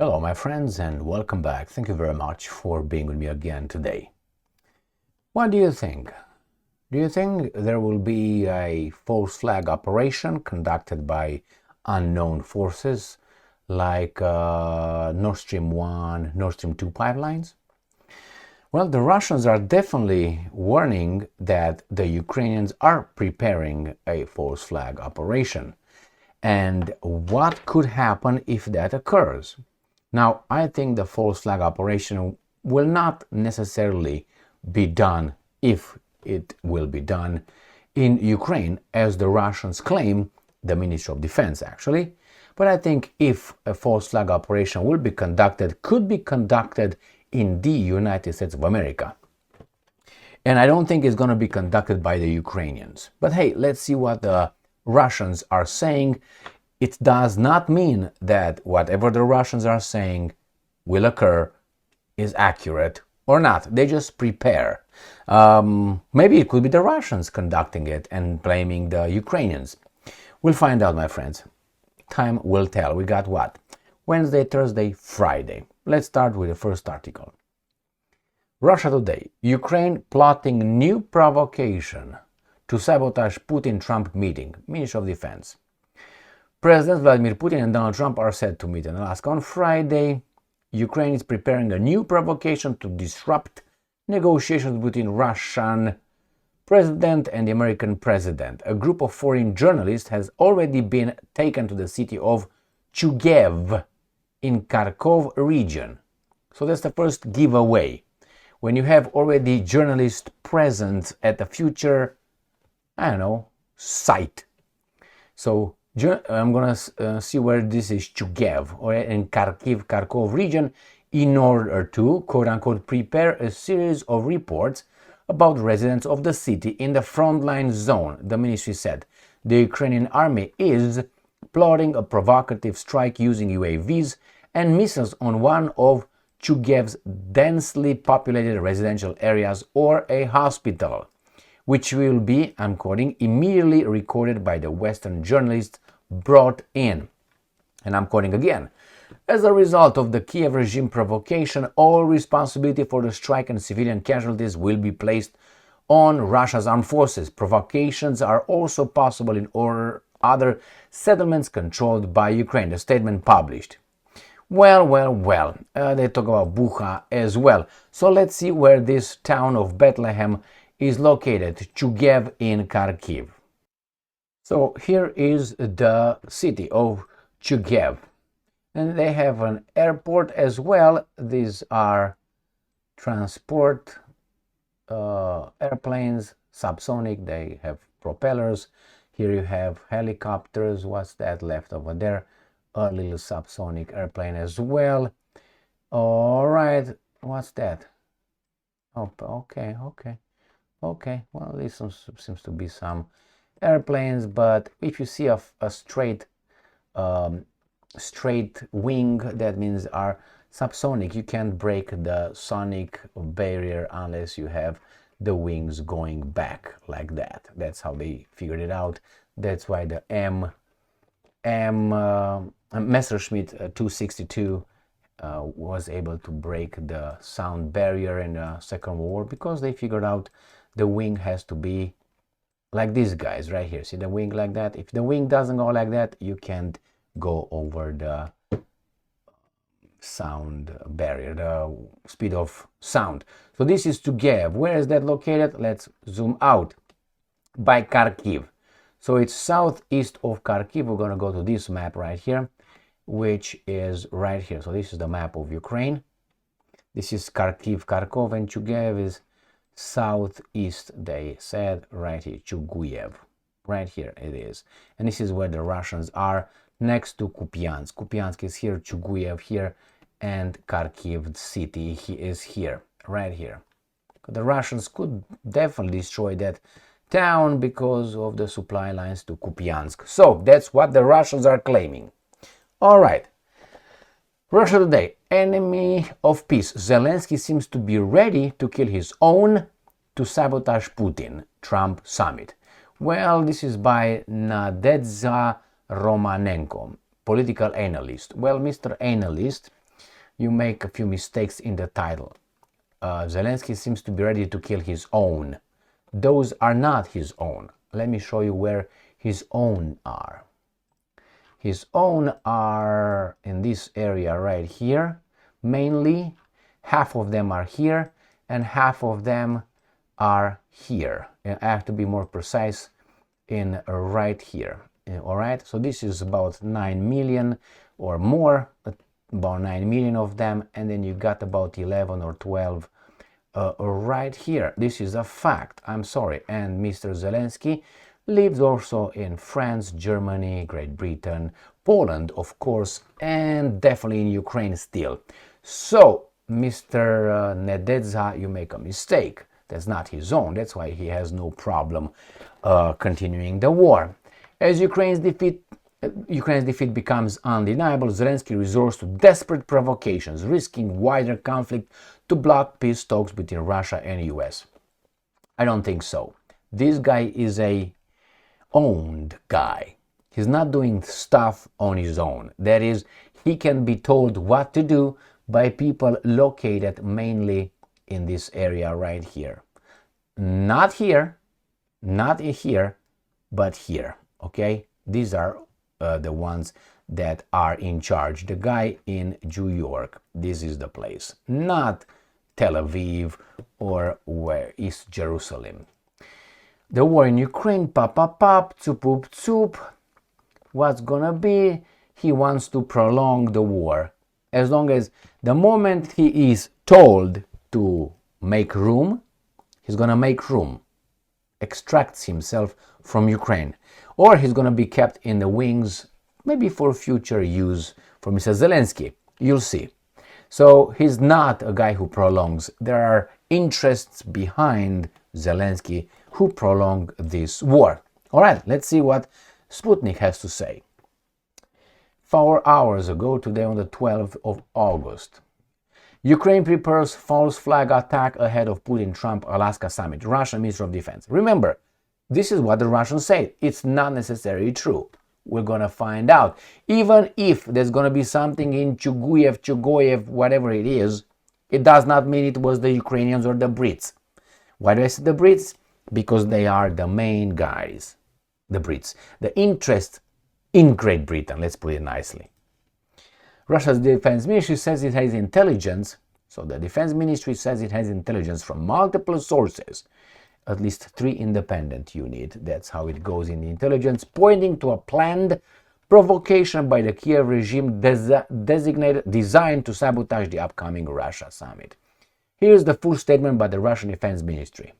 Hello, my friends, and welcome back. Thank you very much for being with me again today. What do you think? Do you think there will be a false flag operation conducted by unknown forces like Nord Stream 1, Nord Stream 2 pipelines? Well, the Russians are definitely warning that the Ukrainians are preparing a false flag operation. And what could happen if that occurs? Now, I think the false flag operation will not necessarily be done, if it will be done, in Ukraine, as the Russians claim, the Ministry of Defense actually. But I think if a false flag operation will be conducted, could be conducted in the United States of America. And I don't think it's going to be conducted by the Ukrainians. But hey, let's see what the Russians are saying. It does not mean that whatever the Russians are saying will occur is accurate or not. They just prepare. Maybe it could be the Russians conducting it and blaming the Ukrainians. We'll find out, my friends. Time will tell. We got what? Wednesday, Thursday, Friday. Let's start with the first article. Russia Today. Ukraine plotting new provocation to sabotage Putin-Trump meeting. Ministry of Defense. Presidents Vladimir Putin and Donald Trump are set to meet in Alaska on Friday. Ukraine is preparing a new provocation to disrupt negotiations between Russian president and the American president. A group of foreign journalists has already been taken to the city of Chugev in Kharkiv region. So that's the first giveaway. When you have already journalists present at a future, site. So I'm going to see where this is Chugev, or in Kharkiv region, in order to, quote-unquote, prepare a series of reports about residents of the city in the frontline zone, the ministry said. The Ukrainian army is plotting a provocative strike using UAVs and missiles on one of Chugev's densely populated residential areas or a hospital, which will be, I'm quoting, immediately recorded by the Western journalists brought in. And I'm quoting again. As a result of the Kiev regime provocation, all responsibility for the strike and civilian casualties will be placed on Russia's armed forces. Provocations are also possible in other settlements controlled by Ukraine, the statement published. Well, they talk about Bucha as well. So let's see where this town of Bethlehem is located, Chugev in Kharkiv. So here is the city of Chugev. And they have an airport as well. These are transport airplanes, subsonic, they have propellers. Here you have helicopters. What's that left over there? A little subsonic airplane as well. All right, what's that? Oh, okay. Well, this seems to be some airplanes, but if you see a straight wing, that means are subsonic. You can't break the sonic barrier unless you have the wings going back like that. That's how they figured it out. That's why the Messerschmitt 262 was able to break the sound barrier in the Second World War, because they figured out the wing has to be like these guys right here. See the wing like that? If the wing doesn't go like that, you can't go over the sound barrier, the speed of sound. So this is Chugev. Where is that located? Let's zoom out. By Kharkiv. So it's southeast of Kharkiv. We're going to go to this map right here, which is right here. So this is the map of Ukraine. This is Kharkiv, and Chugev is southeast, they said, right here, Chuguyev. Right here it is. And this is where the Russians are, next to Kupiansk. Kupiansk is here, Chuguyev here, and Kharkiv city is here, right here. The Russians could definitely destroy that town because of the supply lines to Kupiansk. So that's what the Russians are claiming. All right. Russia Today. Enemy of peace. Zelensky seems to be ready to kill his own to sabotage Putin. Trump summit. Well, this is by Nadezhda Romanenko, political analyst. Well, Mr. Analyst you make a few mistakes in the title. Zelensky seems to be ready to kill his own. Those are not his own. Let me show you where his own are. His own are in this area right here. Mainly, half of them are here and half of them are here. And I have to be more precise in right here. All right, so this is about 9 million or more, about 9 million of them, and then you got about 11 or 12 right here. This is a fact, I'm sorry. And Mr. Zelensky lives also in France, Germany, Great Britain, Poland, of course, and definitely in Ukraine still. So, Mr. Nededza, you make a mistake. That's not his own. That's why he has no problem continuing the war. As Ukraine's defeat becomes undeniable, Zelensky resorts to desperate provocations, risking wider conflict to block peace talks between Russia and US. I don't think so. This guy is a owned guy. He's not doing stuff on his own. That is, he can be told what to do by people located mainly in this area right here. Not here, not here, but here. Okay, these are the ones that are in charge. The guy in New York, this is the place, not Tel Aviv or where is Jerusalem. The war in Ukraine, pop, tsup, tsup. What's gonna be? He wants to prolong the war. As long as the moment he is told to make room, he's gonna make room, extracts himself from Ukraine. Or he's gonna be kept in the wings, maybe for future use for Mr. Zelensky. You'll see. So he's not a guy who prolongs. There are interests behind Zelensky who prolong this war. All right, let's see what Sputnik has to say. 4 hours ago, today on the 12th of August, Ukraine prepares false flag attack ahead of Putin-Trump Alaska summit. Russian Minister of Defense. Remember, this is what the Russians say. It's not necessarily true. We're going to find out. Even if there's going to be something in Chugoyev, whatever it is, it does not mean it was the Ukrainians or the Brits. Why do I say the Brits? Because they are the main guys. The Brits. The interest in Great Britain, let's put it nicely. Russia's defense ministry says it has intelligence. So the defense ministry says it has intelligence from multiple sources. At least 3 independent units. That's how it goes in the intelligence, pointing to a planned provocation by the Kiev regime designed to sabotage the upcoming Russia summit. Here's the full statement by the Russian Defense Ministry.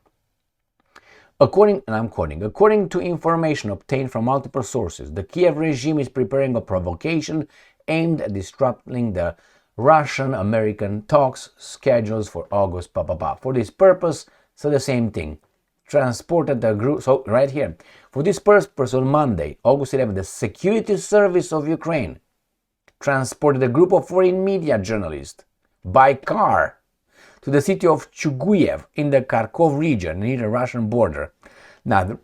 According to information obtained from multiple sources, the Kiev regime is preparing a provocation aimed at disrupting the Russian-American talks scheduled for August. For this purpose, so the same thing. Transported the group, so right here. For this purpose on Monday, August 11, the Security Service of Ukraine transported a group of foreign media journalists by car to the city of Chugoyev in the Kharkiv region near the Russian border. Now,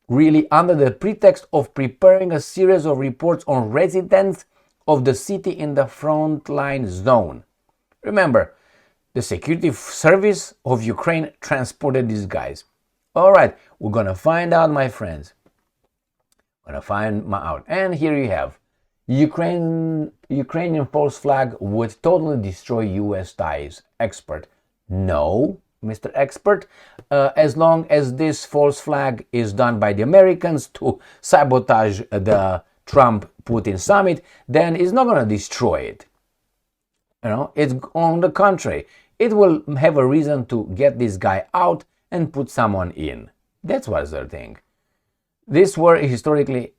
really under the pretext of preparing a series of reports on residents of the city in the frontline zone. Remember, the Security Service of Ukraine transported these guys. All right, we're going to find out, my friends. We're going to find out. And here you have Ukrainian false flag would totally destroy US ties. Expert. No, Mr. Expert. As long as this false flag is done by the Americans to sabotage the Trump-Putin summit, then it's not going to destroy it. You know, it's on the contrary. It will have a reason to get this guy out and put someone in. That's what's the thing. This war is historically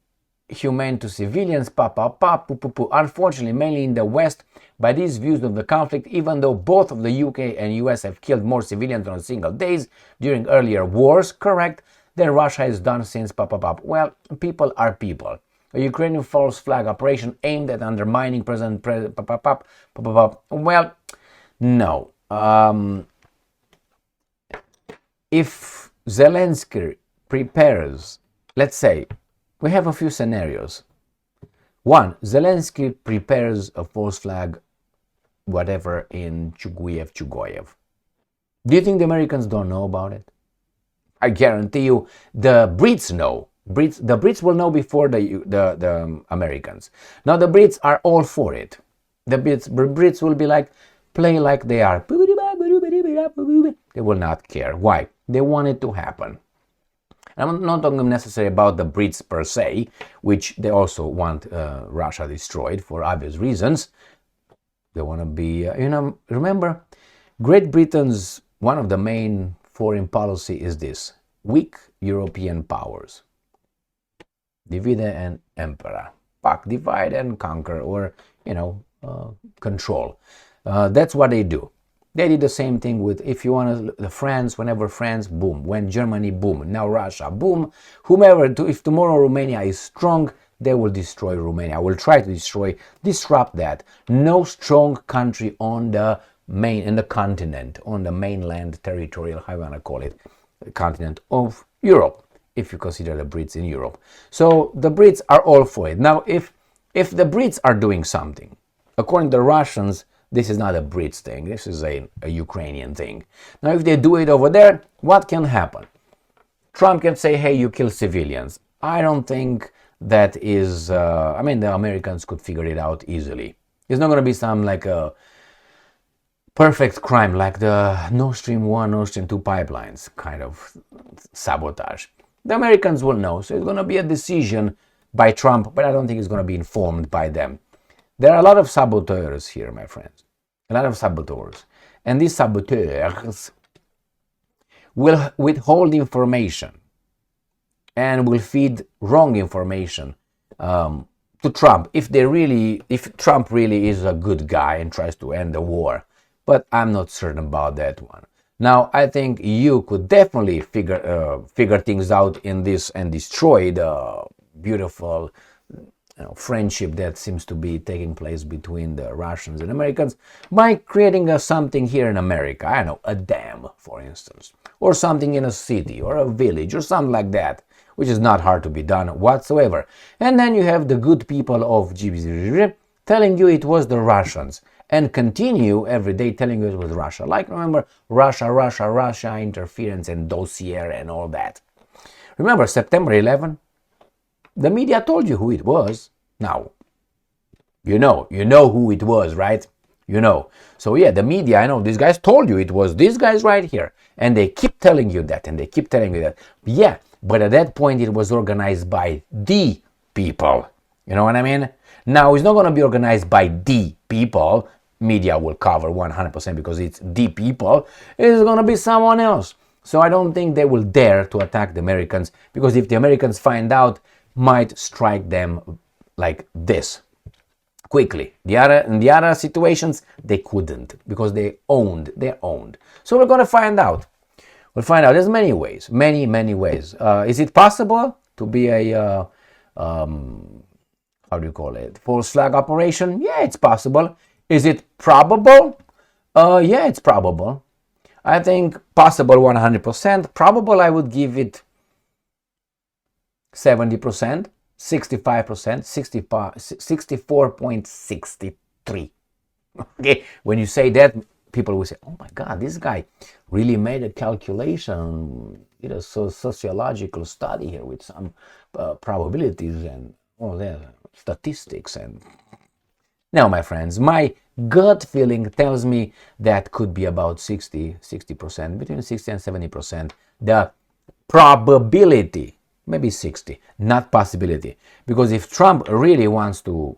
humane to civilians, Unfortunately, mainly in the West, by these views of the conflict, even though both of the UK and US have killed more civilians on single days during earlier wars, correct, than Russia has done since Well, people are people. A Ukrainian false flag operation aimed at undermining President Well, no. If Zelensky prepares, let's say, we have a few scenarios. 1. Zelensky prepares a false flag whatever in Chuguyev. Do you think the Americans don't know about it? I guarantee you the Brits know. The Brits will know before the Americans. Now the Brits are all for it. The Brits will be like, play like they are. They will not care. Why? They want it to happen. I'm not talking necessarily about the Brits per se, which they also want Russia destroyed for obvious reasons. They want to be, remember, Great Britain's one of the main foreign policy is this: weak European powers. Divide and impera. Divide and conquer, or, control. That's what they do. They did the same thing with, if you want the France, whenever France, boom. When Germany, boom. Now Russia, boom. Whomever, if tomorrow Romania is strong, they will destroy Romania. Will try to disrupt that. No strong country on the continent, on the mainland territorial, how you want to call it, continent of Europe, if you consider the Brits in Europe. So the Brits are all for it. Now, if the Brits are doing something, according to the Russians, this is not a Brits thing, this is a Ukrainian thing. Now, if they do it over there, what can happen? Trump can say, hey, you kill civilians. I don't think that is, the Americans could figure it out easily. It's not going to be some like a perfect crime like the Nord Stream 1, Nord Stream 2 pipelines kind of sabotage. The Americans will know, so it's going to be a decision by Trump, but I don't think it's going to be informed by them. There are a lot of saboteurs here, my friends. A lot of saboteurs. And these saboteurs will withhold information and will feed wrong information to Trump if Trump really is a good guy and tries to end the war. But I'm not certain about that one. Now, I think you could definitely figure things out in this and destroy the beautiful friendship that seems to be taking place between the Russians and Americans by creating something here in America. I know, a dam, for instance, or something in a city or a village or something like that, which is not hard to be done whatsoever. And then you have the good people of GBZ telling you it was the Russians and continue every day telling you it was Russia. Like, remember, Russia interference and dossier and all that. Remember September 11? The media told you who it was. Now, you know who it was, right? You know. So yeah, the media, I know, these guys told you it was these guys right here. And they keep telling you that, and they keep telling you that. Yeah, but at that point it was organized by the people. You know what I mean? Now, it's not going to be organized by the people. Media will cover 100% because it's the people. It's going to be someone else. So I don't think they will dare to attack the Americans, because if the Americans find out, might strike them like this quickly. In the other situations, they couldn't, because they're owned. So we're going to find out. We'll find out. There's many ways, many ways. Is it possible to be a how do you call it, false flag operation? Yeah, it's possible. Is it probable? Yeah, it's probable. I think possible 100%. Probable, I would give it 70%, 65%, 64.63. Okay, when you say that, people will say, oh my God, this guy really made a calculation, did a sociological study here with some probabilities and all that, statistics. And now, my friends, my gut feeling tells me that could be about 60%, between 60 and 70%. The probability, maybe 60, not possibility. Because if Trump really wants to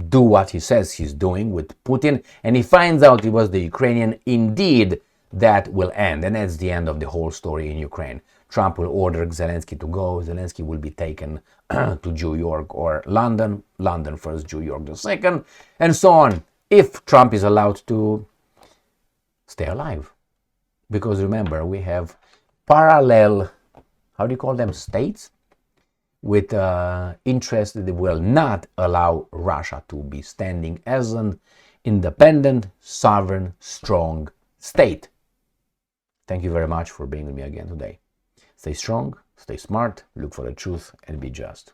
do what he says he's doing with Putin, and he finds out it was the Ukrainian, indeed, that will end. And that's the end of the whole story in Ukraine. Trump will order Zelensky to go. Zelensky will be taken to New York or London. London first, New York the second, and so on. If Trump is allowed to stay alive. Because remember, we have parallel, how do you call them, states? With interest that will not allow Russia to be standing as an independent, sovereign, strong state. Thank you very much for being with me again today. Stay strong, stay smart, look for the truth, and be just.